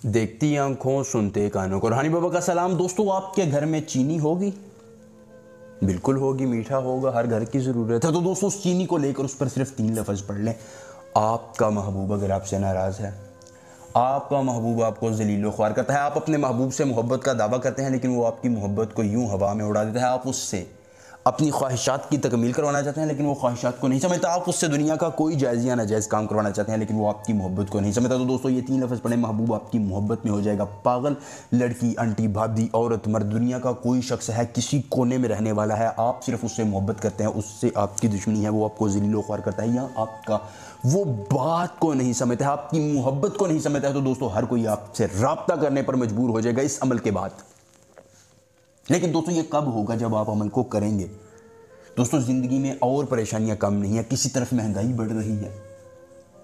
دیکھتی آنکھوں سنتے کانوں کو۔ روحانی بابا کا سلام۔ دوستو، آپ کے گھر میں چینی ہوگی؟ بالکل ہوگی، میٹھا ہوگا، ہر گھر کی ضرورت ہے۔ تو دوستو، اس چینی کو لے کر اس پر صرف 3 لفظ پڑھ لیں۔ آپ کا محبوب اگر آپ سے ناراض ہے، آپ کا محبوب آپ کو ذلیل و خوار کرتا ہے، آپ اپنے محبوب سے محبت کا دعویٰ کرتے ہیں لیکن وہ آپ کی محبت کو یوں ہوا میں اڑا دیتا ہے، آپ اس سے اپنی خواہشات کی تکمیل کروانا چاہتے ہیں لیکن وہ خواہشات کو نہیں سمجھتا، آپ اس سے دنیا کا کوئی جائز یا ناجائز کام کروانا چاہتے ہیں لیکن وہ آپ کی محبت کو نہیں سمجھتا، تو دوستو یہ 3 لفظ پڑھیں، محبوب آپ کی محبت میں ہو جائے گا پاگل۔ لڑکی، انٹی، بھابھی، عورت، مرد، دنیا کا کوئی شخص ہے، کسی کونے میں رہنے والا ہے، آپ صرف اس سے محبت کرتے ہیں، اس سے آپ کی دشمنی ہے، وہ آپ کو ذلیل و خوار کرتا ہے یا آپ کا وہ بات کو نہیں سمجھتا ہے، آپ کی محبت کو نہیں سمجھتا ہے، تو دوستو ہر کوئی آپ سے رابطہ کرنے پر مجبور ہو جائے گا اس عمل کے بعد۔ لیکن دوستو یہ کب ہوگا؟ جب آپ عمل کو کریں گے۔ دوستو زندگی میں اور پریشانیاں کم نہیں ہیں، کسی طرف مہنگائی بڑھ رہی ہے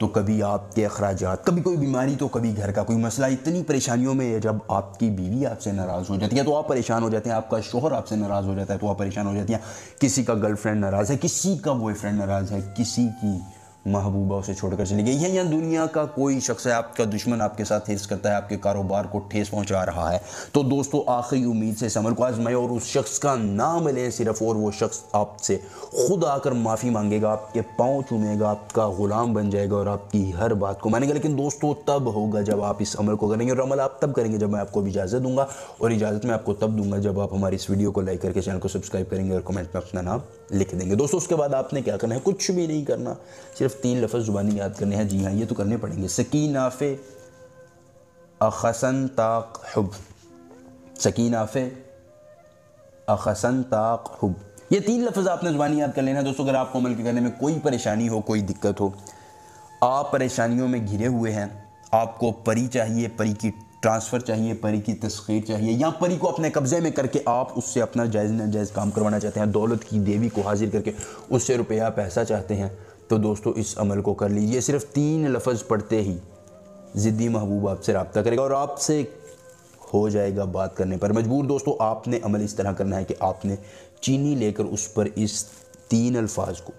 تو کبھی آپ کے اخراجات، کبھی کوئی بیماری تو کبھی گھر کا کوئی مسئلہ، اتنی پریشانیوں میں جب آپ کی بیوی آپ سے ناراض ہو جاتی ہے تو آپ پریشان ہو جاتے ہیں، آپ کا شوہر آپ سے ناراض ہو جاتا ہے تو آپ پریشان ہو جاتی ہیں، کسی کا گرل فرینڈ ناراض ہے، کسی کا بوائے فرینڈ ناراض ہے، کسی کی محبوبہ اسے چھوڑ کر چلی گئی ہے، یا دنیا کا کوئی شخص ہے آپ کا دشمن آپ کے ساتھ حرص کرتا ہے، آپ کے کاروبار کو ٹھیس پہنچا رہا ہے، تو دوستو آخری امید سے اس عمل کو آزمائیں اور اس شخص کا نام لیں صرف، اور وہ شخص آپ سے خود آ کر معافی مانگے گا، آپ کے پاؤں چومے گا، آپ کا غلام بن جائے گا اور آپ کی ہر بات کو مانے گا۔ لیکن دوستو تب ہوگا جب آپ اس عمل کو کریں گے، اور عمل آپ تب کریں گے جب میں آپ کو اجازت دوں گا، اور اجازت میں آپ کو تب دوں گا جب آپ ہماری اس ویڈیو کو لائک کر کے چینل کو سبسکرائب کریں گے اور کمنٹ میں اپنا نام لکھ دیں گے۔ دوستو اس کے بعد آپ نے کیا کرنا ہے؟ کچھ بھی نہیں کرنا، صرف 3 لفظ زبانی یاد کرنے ہیں۔ جی ہاں، یہ تو کرنے پڑیں گے۔ سکینہ فے اخسن طاق حب، سکینہ فے اخسن طاق حب، یہ 3 لفظ آپ نے زبانی یاد کر لینا ہے۔ دوستو اگر آپ کو عمل کے کرنے میں کوئی پریشانی ہو، کوئی دقت ہو، آپ پریشانیوں میں گھرے ہوئے ہیں، آپ کو پری چاہیے، پری کی ٹرانسفر چاہیے، پری کی تسخیر چاہیے، یا پری کو اپنے قبضے میں کر کے آپ اس سے اپنا جائز ناجائز کام کروانا چاہتے ہیں، دولت کی دیوی کو حاضر کر کے اس سے روپیہ پیسہ چاہتے ہیں، تو دوستو اس عمل کو کر لیجئے۔ صرف 3 لفظ پڑھتے ہی ضدی محبوب آپ سے رابطہ کرے گا اور آپ سے ہو جائے گا بات کرنے پر مجبور۔ دوستو آپ نے عمل اس طرح کرنا ہے کہ آپ نے چینی لے کر اس پر اس 3 الفاظ کو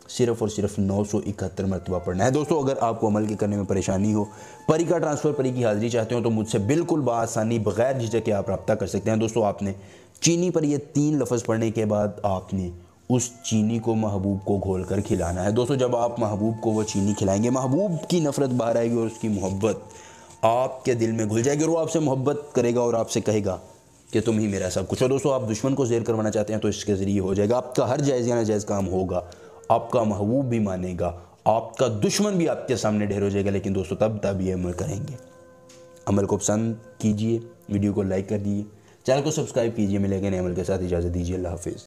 صرف اور صرف 971 مرتبہ پڑھنا ہے۔ دوستو اگر آپ کو عمل کے کرنے میں پریشانی ہو، پری کا ٹرانسفر، پری کی حاضری چاہتے ہو، تو مجھ سے بالکل بآسانی بغیر جھجک کے آپ رابطہ کر سکتے ہیں۔ دوستو آپ نے چینی پر یہ 3 لفظ پڑھنے کے بعد آپ نے اس چینی کو محبوب کو گھول کر کھلانا ہے۔ دوستو جب آپ محبوب کو وہ چینی کھلائیں گے، محبوب کی نفرت باہر آئے گی اور اس کی محبت آپ کے دل میں گھل جائے گی اور وہ آپ سے محبت کرے گا اور آپ سے کہے گا کہ تم ہی میرا سب کچھ ہو۔ دوستو آپ دشمن کو زیر کروانا چاہتے ہیں تو اس کے ذریعے ہو جائے گا، آپ کا ہر جائز یا ناجائز کام ہوگا، آپ کا محبوب بھی مانے گا، آپ کا دشمن بھی آپ کے سامنے ڈھیر ہو جائے گا۔ لیکن دوستو تب یہ عمل کریں گے۔ عمل کو پسند کیجئے، ویڈیو کو لائک کر دیجئے، چینل کو سبسکرائب کیجئے۔ ملیں گے نئے عمل کے ساتھ، اجازت دیجئے، اللہ حافظ۔